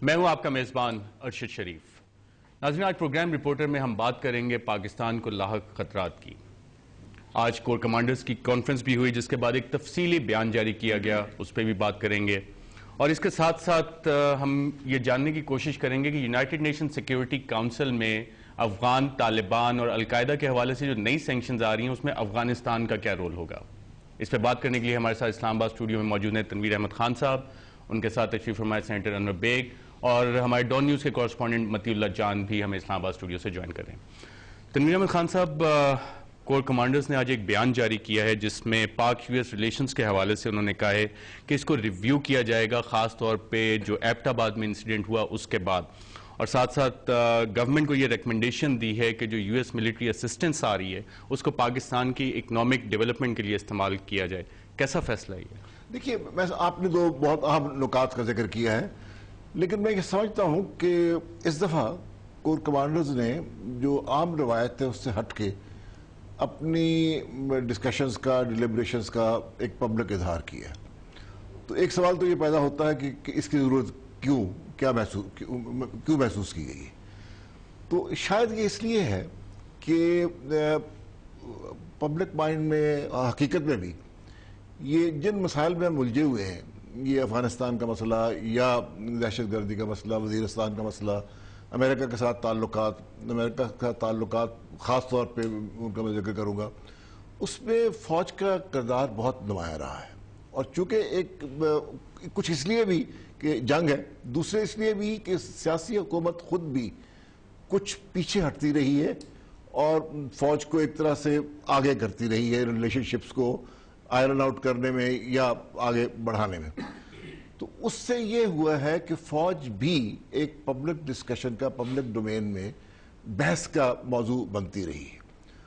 میں ہوں آپ کا میزبان ارشد شریف۔ ناظرین، آج پروگرام رپورٹر میں ہم بات کریں گے پاکستان کو لاحق خطرات کی۔ آج کور کمانڈرز کی کانفرنس بھی ہوئی جس کے بعد ایک تفصیلی بیان جاری کیا گیا، اس پہ بھی بات کریں گے، اور اس کے ساتھ ساتھ ہم یہ جاننے کی کوشش کریں گے کہ یونائٹڈ نیشن سیکیورٹی کاؤنسل میں افغان طالبان اور القاعدہ کے حوالے سے جو نئی سینکشنز آ رہی ہیں اس میں افغانستان کا کیا رول ہوگا۔ اس پہ بات کرنے کے لیے ہمارے ساتھ اسلام آباد اسٹوڈیو میں موجود ہیں تنویر احمد خان صاحب، ان کے ساتھ تشریف فرمائے سینیٹر انور بیگ، اور ہمارے ڈان نیوز کے کورسپونڈنٹ متی اللہ جان بھی ہمیں اسلام آباد اسٹوڈیو سے جوائن کر رہے ہیں۔ تنویر احمد خان صاحب، کور کمانڈرز نے آج ایک بیان جاری کیا ہے جس میں پاک یو ایس ریلیشنز کے حوالے سے انہوں نے کہا ہے کہ اس کو ریویو کیا جائے گا، خاص طور پہ جو ایبٹ آباد میں انسیڈنٹ ہوا اس کے بعد، اور ساتھ ساتھ گورنمنٹ کو یہ ریکمنڈیشن دی ہے کہ جو یو ایس ملٹری اسسٹنس آ رہی ہے اس کو پاکستان کی اکنامک ڈیولپمنٹ کے لیے استعمال کیا جائے۔ کیسا فیصلہ ہے یہ؟ دیکھیے، آپ نے تو بہت اہم نکات کا ذکر کیا ہے، لیکن میں یہ سمجھتا ہوں کہ اس دفعہ کور کمانڈرز نے جو عام روایت ہے اس سے ہٹ کے اپنی ڈسکشنز کا، ڈیلیبریشنز کا ایک پبلک اظہار کیا ہے۔ تو ایک سوال تو یہ پیدا ہوتا ہے کہ اس کی ضرورت کیوں محسوس کی گئی ہے؟ تو شاید یہ اس لیے ہے کہ پبلک مائنڈ میں، حقیقت میں بھی، یہ جن مسائل میں ہم الجھے ہوئے ہیں، یہ افغانستان کا مسئلہ یا دہشت گردی کا مسئلہ، وزیرستان کا مسئلہ، امریکہ کے ساتھ تعلقات خاص طور پہ ان کا میں ذکر کروں گا، اس میں فوج کا کردار بہت نمایاں رہا ہے۔ اور چونکہ کچھ اس لیے بھی کہ جنگ ہے، دوسرے اس لیے بھی کہ سیاسی حکومت خود بھی کچھ پیچھے ہٹتی رہی ہے اور فوج کو ایک طرح سے آگے کرتی رہی ہے ریلیشن شپس کو آئرن آؤٹ کرنے میں یا آگے بڑھانے میں۔ تو اس سے یہ ہوا ہے کہ فوج بھی ایک پبلک ڈسکشن کا، پبلک ڈومین میں بحث کا موضوع بنتی رہی ہے۔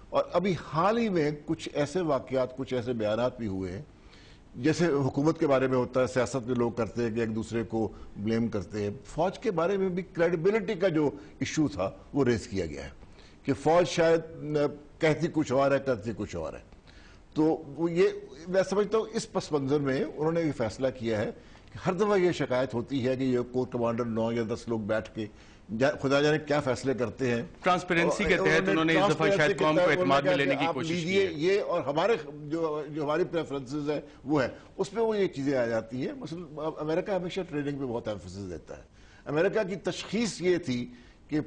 اور ابھی حال ہی میں کچھ ایسے واقعات، کچھ ایسے بیانات بھی ہوئے ہیں، جیسے حکومت کے بارے میں ہوتا ہے، سیاست میں لوگ کرتے ہیں کہ ایک دوسرے کو بلیم کرتے ہیں، فوج کے بارے میں بھی کریڈیبلٹی کا جو ایشو تھا وہ ریز کیا گیا ہے کہ فوج شاید کہتی کچھ اور ہے، کرتی کچھ اور ہے۔ تو یہ میں سمجھتا ہوں اس پس منظر میں انہوں نے یہ فیصلہ کیا ہے کہ ہر دفعہ یہ شکایت ہوتی ہے کہ یہ کور کمانڈر 9 یا 10 لوگ بیٹھ کے خدا جانے کیا فیصلے کرتے ہیں، ٹرانسپیرنسی کے تحت انہوں نے اس دفعہ شاید قوم کو اعتماد میں لینے کی کوشش کی ہے۔ یہ اور ہمارے جو ہماری پریفرنسز ہے وہ ہے، اس میں وہ یہ چیزیں آ جاتی ہیں۔ مثلا امریکہ ہمیشہ ٹریننگ پہ بہت ایمفیسس دیتا ہے۔ امریکہ کی تشخیص یہ تھی کہ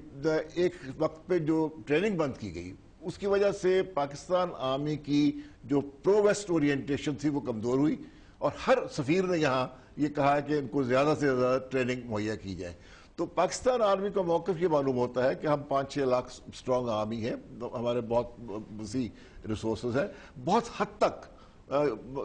ایک وقت پہ جو ٹریننگ بند کی گئی اس کی وجہ سے پاکستان آرمی کی جو پرو ویسٹ اورینٹیشن تھی وہ کمزور ہوئی، اور ہر سفیر نے یہاں یہ کہا کہ ان کو زیادہ سے زیادہ ٹریننگ مہیا کی جائے۔ تو پاکستان آرمی کا موقف یہ معلوم ہوتا ہے کہ ہم 5-6 لاکھ سٹرونگ آرمی ہے، ہمارے بہت وسیع ریسورسز ہیں، بہت حد تک،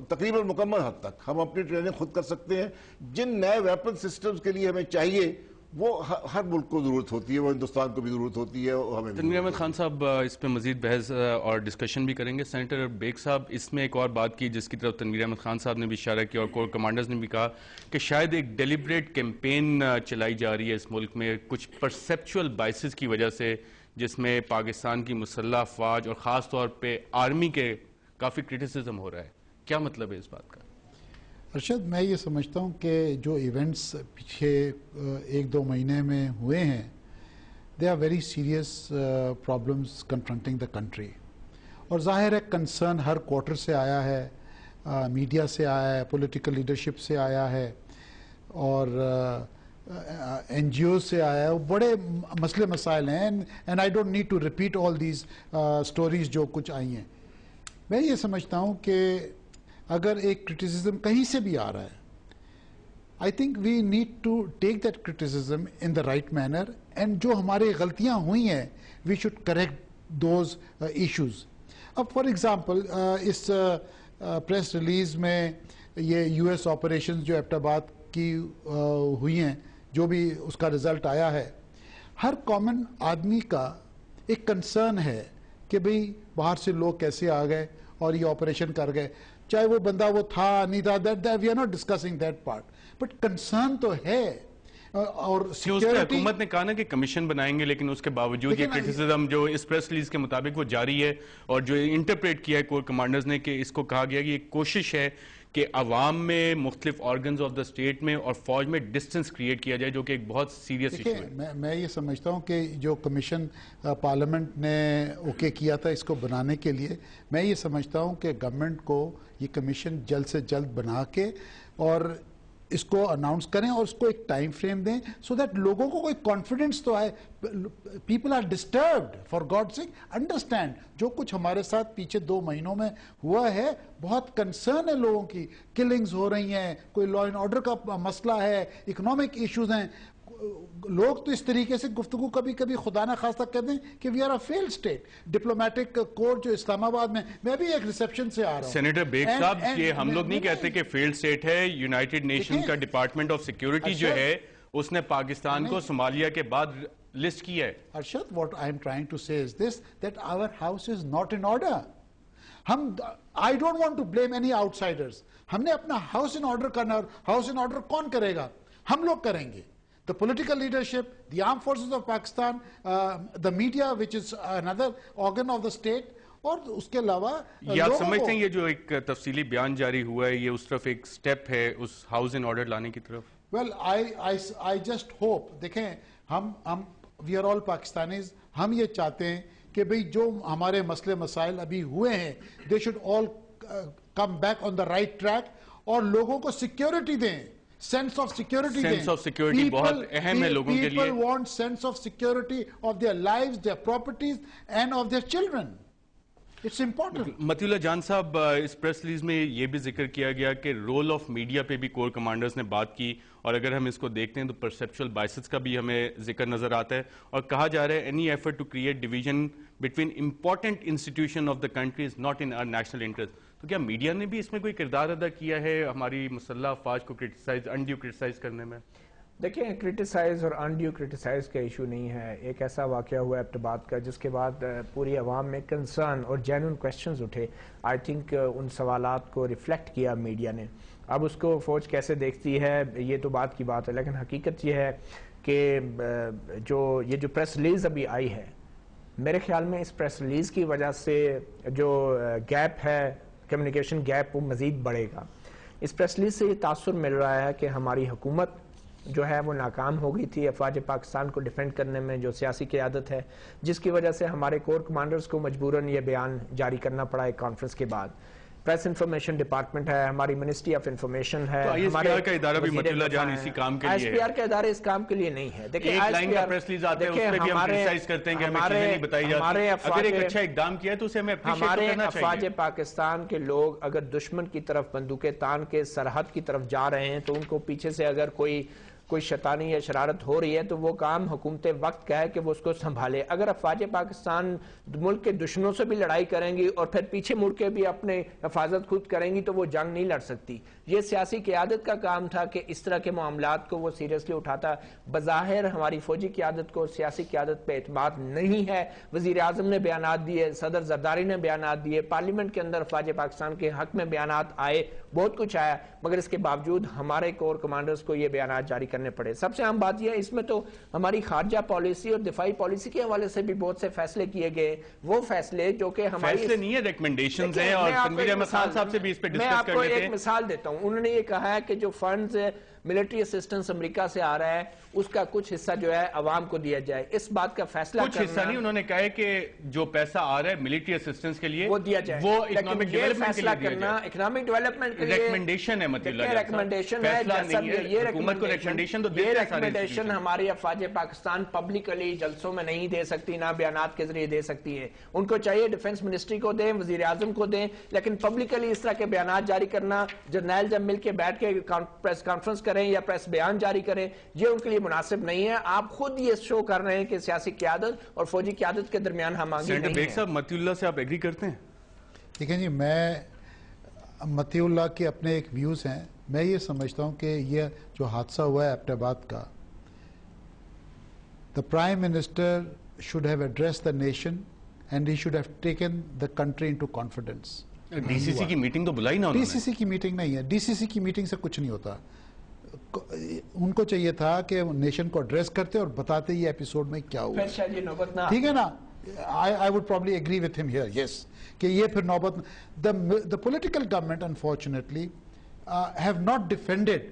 تقریباً مکمل حد تک ہم اپنی ٹریننگ خود کر سکتے ہیں۔ جن نئے ویپن سسٹمز کے لیے ہمیں چاہیے وہ ہر ملک کو ضرورت ہوتی ہے، وہ ہندوستان کو بھی ضرورت ہوتی ہے، ہمیں بھی۔ تنویر احمد خان صاحب، اس پہ مزید بحث اور ڈسکشن بھی کریں گے۔ سینیٹر بیگ صاحب، اس میں ایک اور بات کی جس کی طرف تنویر احمد خان صاحب نے بھی اشارہ کیا اور کور کمانڈرز نے بھی کہا کہ شاید ایک ڈیلیبریٹ کیمپین چلائی جا رہی ہے اس ملک میں کچھ پرسیپچول بائسز کی وجہ سے، جس میں پاکستان کی مسلح افواج اور خاص طور پہ آرمی کے کافی کرٹیسزم ہو رہا ہے۔ کیا مطلب ہے اس بات کا؟ ارشد، میں یہ سمجھتا ہوں کہ جو ایونٹس پیچھے 1-2 مہینے میں ہوئے ہیں، they are very serious problems confronting the country, اور ظاہر ہے کنسرن ہر کوارٹر سے آیا ہے، میڈیا سے آیا ہے، پولیٹیکل لیڈرشپ سے آیا ہے، اور این جی اوز سے آیا ہے۔ وہ بڑے مسئلے مسائل ہیں، and I don't need to repeat all these stories جو کچھ آئی ہیں۔ میں یہ سمجھتا ہوں کہ اگر ایک کرٹیسزم کہیں سے بھی آ رہا ہے، I think we need to take that criticism in the right manner, and جو ہماری غلطیاں ہوئی ہیں we should correct those issues. اب فار ایگزامپل اس پریس ریلیز میں یہ یو ایس آپریشنز جو ایبٹ آباد کی ہوئی ہیں، جو بھی اس کا رزلٹ آیا ہے، ہر کامن آدمی کا ایک کنسرن ہے کہ بھئی باہر سے لوگ کیسے آ گئے اور یہ آپریشن کر گئے، چاہے وہ بندہ وہ تھا نہیں تھا، we are not discussing that part, but concern تو ہے۔ اور حکومت نے کہا نا کہ کمیشن بنائیں گے، لیکن اس کے باوجود یہ کرٹیسزم جو اس پریس ریلیز کے مطابق وہ جاری ہے، اور جو انٹرپریٹ کیا ہے کور کمانڈرز نے کہ اس کو کہا گیا کہ یہ کوشش ہے کہ عوام میں مختلف آرگنز آف دا اسٹیٹ میں اور فوج میں ڈسٹنس کریٹ کیا جائے جو کہ ایک بہت سیریس ایشو ہے. میں یہ سمجھتا ہوں کہ جو کمیشن پارلیمنٹ نے اوکے کیا تھا اس کو بنانے کے لیے, میں یہ سمجھتا ہوں کہ گورنمنٹ کو یہ کمیشن جلد سے جلد بنا کے اور اس کو اناؤنس کریں اور اس کو ایک ٹائم فریم دیں سو دیٹ لوگوں کو کوئی کانفیڈنس تو آئے. People are disturbed, for God sake understand. جو کچھ ہمارے ساتھ پیچھے 2 مہینوں میں ہوا ہے, بہت کنسرن ہے لوگوں کی. کلنگز ہو رہی ہیں, کوئی لا اینڈ آرڈر کا مسئلہ ہے, اکنامک ایشوز ہیں. لوگ تو اس طریقے سے گفتگو کبھی کبھی خدا نہ خواستہ کہتے ہیں کہ we are a failed state. Diplomatic court جو اسلام آباد میں بھی ایک ریسپشن سے آ رہا ہوں. سینیٹر بیگ صاحب, یہ ہم لوگ نہیں کہتے کہ فیلڈ اسٹیٹ ہے. یونائٹڈ نیشن کا ڈپارٹمنٹ آف سیکیورٹی جو ہے اس نے پاکستان کو صومالیہ کے بعد لسٹ کیا ہے. Arshad, what I am trying to say is this, that our house is not in order. I don't want to blame any outsiders. ہم نے اپنا ہاؤس ان آرڈر کرنا, اور ہاؤس ان آرڈر کون کرے گا؟ ہم لوگ کریں گے. The political leadership, the armed forces of Pakistan, the media which is another organ of the state, اور اس کے علاوہ یہ آپ سمجھتے ہیں یہ جو ایک تفصیلی بیان جاری ہوا ہے یہ اس طرف ایک سٹیپ ہے اس ہاؤس ان آرڈر لانے کی طرف؟ Well, I just hope, دیکھیں ہم we are all Pakistanis, ہم یہ چاہتے ہیں کہ بھئی جو ہمارے مسئلے مسائل ابھی ہوئے ہیں they should all come back on the right track, اور لوگوں کو سیکیورٹی دیں. Sense of security. Sense of security بہت اہم ہے لوگوں کے لیے. People want sense of security of their lives, their properties and of their children. It's important. متی اللہ جان صاحب, اس پریس ریلیز میں یہ بھی ذکر کیا گیا کہ رول آف میڈیا پہ بھی کور کمانڈرز نے بات کی, اور اگر ہم اس کو دیکھتے ہیں تو پرسیپچول بائسز کا بھی ہمیں ذکر نظر آتا ہے, اور کہا جا رہا ہے any effort to create division between important institution of the country is not in our national interest. تو کیا میڈیا نے بھی اس میں کوئی کردار ادا کیا ہے ہماری مسلح افواج کو انڈیو کرٹیسائز کرنے میں؟ دیکھیں, کرٹیسائز اور انڈیو کرٹیسائز کا ایشو نہیں ہے. ایک ایسا واقعہ ہوا ایبٹباد کا جس کے بعد پوری عوام میں کنسرن اور جینوئن کویسچنز اٹھے. آئی تھنک ان سوالات کو ریفلیکٹ کیا میڈیا نے. اب اس کو فوج کیسے دیکھتی ہے یہ تو بات کی بات ہے, لیکن حقیقت یہ ہے کہ یہ جو پریس ریلیز ابھی آئی ہے, میرے خیال میں اس پریس ریلیز کی وجہ سے جو گیپ ہے, کمیونیکیشن گیپ, وہ مزید بڑھے گا. اس پریس ریلیز سے یہ تاثر مل رہا ہے کہ ہماری حکومت جو ہے وہ ناکام ہو گئی تھی افواج پاکستان کو ڈیفینڈ کرنے میں, جو سیاسی قیادت ہے, جس کی وجہ سے ہمارے کور کمانڈرز کو مجبوراً یہ بیان جاری کرنا پڑا ایک کانفرنس کے بعد. پریس انفارمیشن ڈپارٹمنٹ ہے, ہماری منسٹری آف انفارمیشن ہے, ایس پی آر کا ادارہ بھی متی اللہ جان اسی کام کے لیے ہے. ایس پی آر کا ادارہ اس کام کے لیے نہیں ہے. دیکھیں, ایک لائن کا پریس ریلیز آتا ہے اس پہ بھی ہم کرٹیسائز کرتے ہیں کہ ہمیں چیزیں نہیں بتائی جاتی. اگر ایک اچھا اقدام کیا ہے تو اسے ہمیں اپریشیٹ کرنا چاہیے. ہمارے افواج پاکستان کے لوگ اگر دشمن کی طرف بندوقیں تان کے سرحد کی طرف جا رہے ہیں تو ان کو پیچھے سے اگر کوئی شیطانی یا شرارت ہو رہی ہے تو وہ کام حکومت وقت کا ہے کہ وہ اس کو سنبھالے. اگر افواج پاکستان ملک کے دشمنوں سے بھی لڑائی کریں گی اور پھر پیچھے مڑ کے بھی اپنے حفاظت خود کریں گی تو وہ جنگ نہیں لڑ سکتی. یہ سیاسی قیادت کا کام تھا کہ اس طرح کے معاملات کو وہ سیریسلی اٹھاتا. بظاہر ہماری فوجی قیادت کو سیاسی قیادت پہ اعتماد نہیں ہے. وزیر اعظم نے بیانات دیے, صدر زرداری نے بیانات دیے, پارلیمنٹ کے اندر افواج پاکستان کے حق میں بیانات آئے, بہت کچھ آیا, مگر اس کے باوجود ہمارے کور کمانڈرز کو یہ بیانات جاری کرنے پڑے. سب سے اہم بات یہ ہے اس میں تو ہماری خارجہ پالیسی اور دفاعی پالیسی کے حوالے سے بھی بہت سے فیصلے کیے گئے. وہ فیصلے جو کہ ہماری فیصلے نہیں ہے, ریکمنڈیشنز ہیں, اور تنویر احمد خان صاحب سے بھی اس پہ ڈسکس کر لیتے ہیں. میں آپ کو ایک مثال دیتا ہوں. انہوں نے یہ کہا ہے کہ جو فنڈز ملٹری اسسٹنس امریکہ سے آ رہا ہے اس کا کچھ حصہ جو ہے عوام کو دیا جائے. اس بات کا فیصلہ کچھ حصہ نہیں, انہوں نے کہا ہے کہ جو پیسہ آ رہا ہے ملٹری اسسٹنس کے لیے وہ دیا جائے, وہ اکنامک ڈیولپمنٹ کے لیے دیا جائے. اکنامک ڈیولپمنٹ کے لیے ریکمنڈیشن ہے متی اللہ جان, ریکمنڈیشن ہے, حکومت کو ریکمنڈیشن تو دیتے ہیں. ریکمنڈیشن ہماری افواج پاکستان پبلکلی جلسوں میں نہیں دے سکتی, نہ بیانات کے ذریعے دے سکتی ہے. ان کو چاہیے ڈیفنس منسٹری کو دیں, وزیر اعظم کو دیں, لیکن پبلکلی اس طرح کے بیانات جاری کرنا, جرنیل جب مل کے بیٹھ کے پریس کانفرنس کریں یا پریس بیان جاری کریں, یہ ان کے لیے مناسب نہیں ہے. آپ خود یہ شو کر رہے ہیں کہ سیاسی قیادت اور فوجی قیادت کے درمیان ہم آگے نہیں ہیں. بیگ صاحب, متی اللہ سے آپ ایگری کرتے ہیں؟ دیکھیں جی, میں متی اللہ کے اپنے ایک ویوز ہیں. میں یہ سمجھتا ہوں کہ یہ جو حادثہ ہوا ہے ایبٹباد کا, the Prime Minister should have addressed the nation and he should have taken the country into confidence. D C C کی میٹنگ تو بلائی نا انہوں نے. ڈی سی سی کی میٹنگ نہیں ہے, ڈی سی سی کی میٹنگ سے کچھ نہیں ہوتا. ان کو چاہیے تھا کہ نیشن کو ایڈریس کرتے اور بتاتے یہ ایپیسوڈ میں کیا ہوا. ٹھیک ہے نا, I would probably agree with him here, yes, کہ یہ پھر نوبت. The political government unfortunately have not defended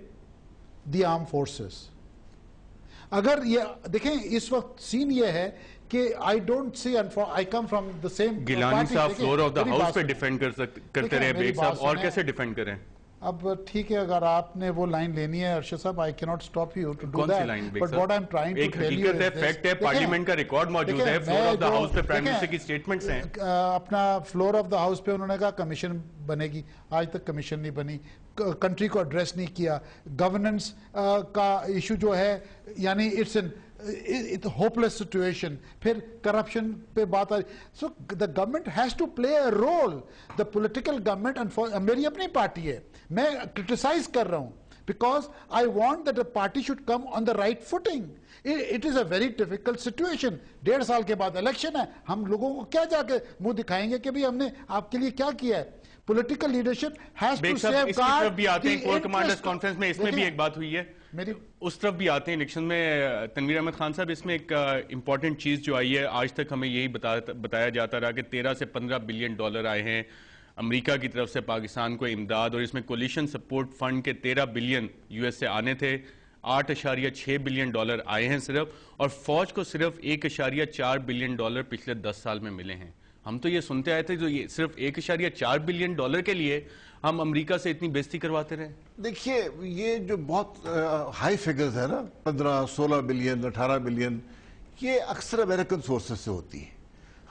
the armed forces. اگر یہ دیکھیں اس وقت سین یہ ہے کہ I don't see, I come from the same party. Gilani صاحب فلور آف دا ہاؤس پہ ڈیفینڈ کرتے رہے بیگ صاحب، اور کیسے ڈیفینڈ کریں؟ اب ٹھیک ہے، اگر آپ نے وہ لائن لینی ہے ارشد صاحب، I cannot stop you to do کون سی that. Line beg But what I'm trying to ایک tell you حقیقت ہے، فیکٹ ہے، پارلیمنٹ کا ریکارڈ موجود ہے، فلور آف دا ہاؤس پہ پرائم منسٹر کی سٹیٹمنٹس ہیں. اپنا فلور آف دا ہاؤس پہ انہوں نے کہا کمیشن بنے گی، آج تک کمیشن نہیں بنی، کنٹری کو ایڈریس نہیں کیا، گورننس کا ایشو جو ہے یعنی it's a hopeless situation. پھر کرپشن پہ بات آ رہی. So the government has to play a role. The political government, and میری اپنی پارٹی ہے، میں criticize کر رہا ہوں because I want that the party should come on the right footing. It is a very difficult situation. 1.5 سال کے بعد الیکشن ہے، ہم لوگوں کو کیا جا کے منہ دکھائیں گے کہ بھی ہم نے آپ کے لیے کیا کیا ہے؟ Political leadership has to safeguard. اس طرف بھی آتے ہیں کور کمانڈرز کانفرنس میں، اس میں بھی ایک بات ہوئی ہے، اس طرف بھی آتے ہیں الیکشن میں. تنویر احمد خان صاحب، اس میں ایک امپورٹنٹ چیز جو آئی ہے، آج تک ہمیں یہی بتایا جاتا رہا کہ 13 سے 15 بلین ڈالر آئے ہیں امریکہ کی طرف سے پاکستان کو امداد، اور اس میں کولیشن سپورٹ فنڈ کے 13 بلین یو ایس سے آنے تھے، 8.6 بلین ڈالر آئے ہیں صرف، اور فوج کو صرف 1.4 بلین ڈالر پچھلے 10 سال میں ملے ہیں. ہم تو یہ سنتے آئے تھے جو یہ صرف 1.4 بلین ڈالر کے لیے ہم امریکہ سے اتنی بیزتی کرواتے رہے. دیکھیے یہ جو بہت ہائی فگرز ہے نا، 15 16 بلین 18 بلین، یہ اکثر امریکن سورسز سے ہوتی ہے.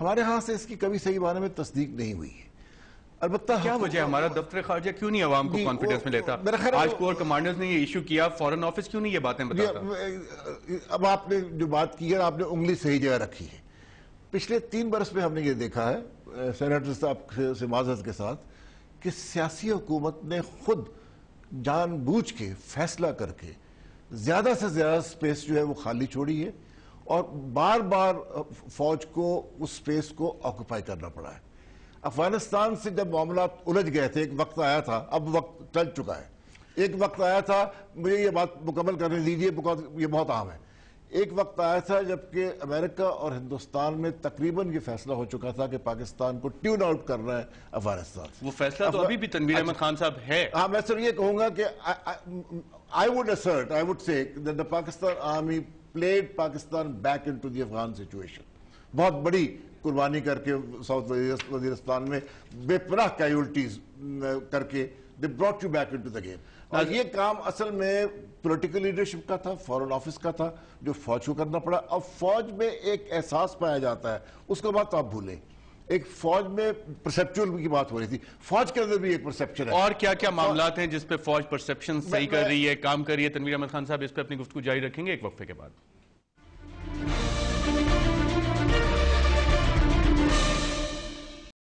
ہمارے ہاں سے اس کی کبھی صحیح معنی میں تصدیق نہیں ہوئی ہے. البتہ کیا وجہ ہے ہمارا دفتر خارجہ کیوں نہیں عوام کو کانفیڈنس میں لیتا؟ آج کور کمانڈرز نے یہ ایشو کیا، فورن آفس کیوں نہیں یہ باتیں بتاتا؟ اب آپ نے جو بات کی ہے آپ نے انگلی صحیح جگہ رکھی ہے. پچھلے 3 برس میں ہم نے یہ دیکھا ہے سینیٹر صاحب سے معذرت کے ساتھ کہ سیاسی حکومت نے خود جان بوجھ کے فیصلہ کر کے زیادہ سے زیادہ سپیس جو ہے وہ خالی چھوڑی ہے، اور بار بار فوج کو اس سپیس کو آکوپائی کرنا پڑا ہے. افغانستان سے جب معاملات الجھ گئے تھے، ایک وقت آیا تھا، اب وقت چل چکا ہے، ایک وقت آیا تھا، مجھے یہ بات مکمل کرنے دیجیے یہ بہت عام ہے، ایک وقت آیا تھا جبکہ امریکہ اور ہندوستان میں تقریباً یہ فیصلہ ہو چکا تھا کہ پاکستان کو ٹیون آؤٹ کرنا ہے افغانستان سے. وہ فیصلہ تو ابھی بھی تنویر احمد خان صاحب ہے. ہاں، میں صرف یہ کہوں گا کہ I would say that the Pakistan army played Pakistan back into the Afghan situation. بہت بڑی قربانی کر کے ساؤتھ وزیرستان میں بے پناہ کیجولٹیز کر کے they brought you back into the game. اور یہ کام اصل میں پولیٹیکل لیڈرشپ کا تھا، فورن آفس کا تھا، جو فوج کو کرنا پڑا. اب فوج میں ایک احساس پایا جاتا ہے، اس کو بات آپ بھولیں. ایک فوج میں پرسیپچول کی بات ہو رہی تھی، فوج کے اندر بھی ایک پرسیپشن ہے. اور کیا کیا معاملات ہیں جس پہ فوج پرسیپشن صحیح کر رہی ہے، کام کر رہی ہے؟ تنویر احمد خان صاحب اس پہ اپنی گفتگو جاری رکھیں گے ایک وقفے کے بعد.